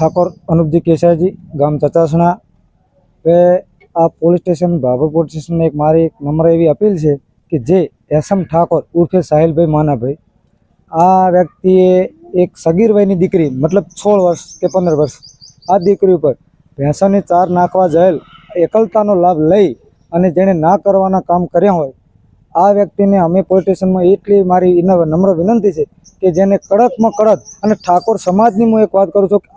ઠાકોર અનુપજી કેસાજી ગામ ચચાસણા વે આ police station Bhabhar police સ્ટેશનને એક મારી એક નમ્ર એવી અપીલ છે કે જે એસએમ ઠાકોર ઉર્ફે સાહિલભાઈ માનાભાઈ આ વ્યક્તિએ એક સગીર વયની દીકરી મતલબ 16 વર્ષ કે 15 વર્ષ આ દીકરી ઉપર ભેંસોની ચાર નાખવા જયેલ એકલતાનો લાભ લઈ અને જેણે ના કરવાના કામ કર્યા હોય આ વ્યક્તિને અમે પોલીસ સ્ટેશનમાં એટલી મારી નમ્ર વિનંતી છે કે જેને કડકમાં કડક અને ઠાકોર સમાજની હું એક વાત કરું છું કે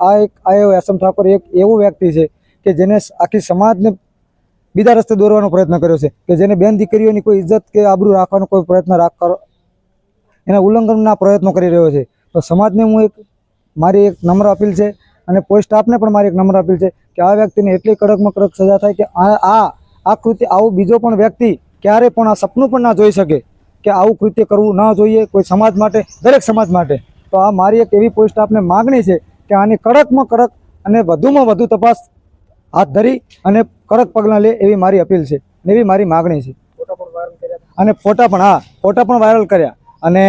આ એસએમ ઠાકોર એક એવું વ્યક્તિ છે કે જેને આખી સમાજને બીજા રસ્તે દોરવાનો પ્રયત્ન કર્યો છે કે જેને બેન દીકરીઓની કોઈ ઇજ્જત કે આબરૂ રાખવાનો કોઈ પ્રયત્ન એના ઉલ્લંઘનના પ્રયત્નો કરી રહ્યો છે। તો સમાજને હું મારી એક નમ્ર અપીલ છે અને પોલીસ સ્ટાફને પણ મારી એક નમ્ર અપીલ છે કે આ વ્યક્તિને એટલી કડકમાં કડક સજા થાય કે આ કૃત્ય આવું બીજો પણ વ્યક્તિ ક્યારે પણ આ સપનું પણ ના જોઈ શકે કે આવું કૃત્ય કરવું ના જોઈએ કોઈ સમાજ માટે, દરેક સમાજ માટે। તો આ મારી એક એવી પોલીસ સ્ટાફને માગણી છે કે આની કડકમાં કડક અને વધુમાં વધુ તપાસ હાથ ધરી અને કડક પગલાં લે એવી મારી અપીલ છે, એવી મારી માગણી છે। અને ફોટા પણ વાયરલ કર્યા અને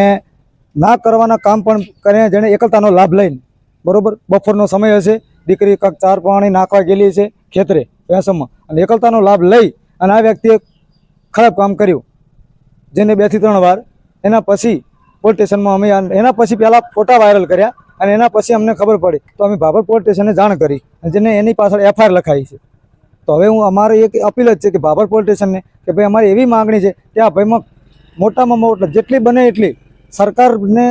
ના કરવાના કામ પણ કર્યા જેણે એકલતાનો લાભ લઈને બરોબર બપોરનો સમય હશે, દીકરી કાંક ચાર પાણી નાખવા ગયેલી છે ખેતરે ભેંસોમાં અને એકલતાનો લાભ લઈ અને આ વ્યક્તિએ ખરાબ કામ કર્યું જેને 2 થી 3 વાર એના પછી પોલીસ સ્ટેશનમાં અમે એના પછી પહેલાં ફોટા વાયરલ કર્યા અને એના પછી અમને ખબર પડી તો અમે ભાભર પોલીસ સ્ટેશને જાણ કરી જેને એની પાછળ એફઆઈઆર લખાઈ છે। તો હવે અમારી એક અપીલ જ છે કે ભાભર પોલીસ સ્ટેશનને કે ભાઈ અમારી એવી માગણી છે કે આ ભાઈમાં મોટામાં મોટા જેટલી બને એટલી સરકારને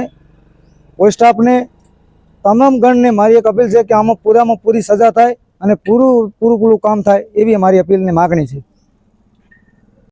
પોલીસ સ્ટાફને તમામ ગણને મારી એક અપીલ છે કે આમાં પૂરામાં પૂરી સજા થાય અને પૂરું કામ થાય એવી અમારી અપીલની માગણી છે।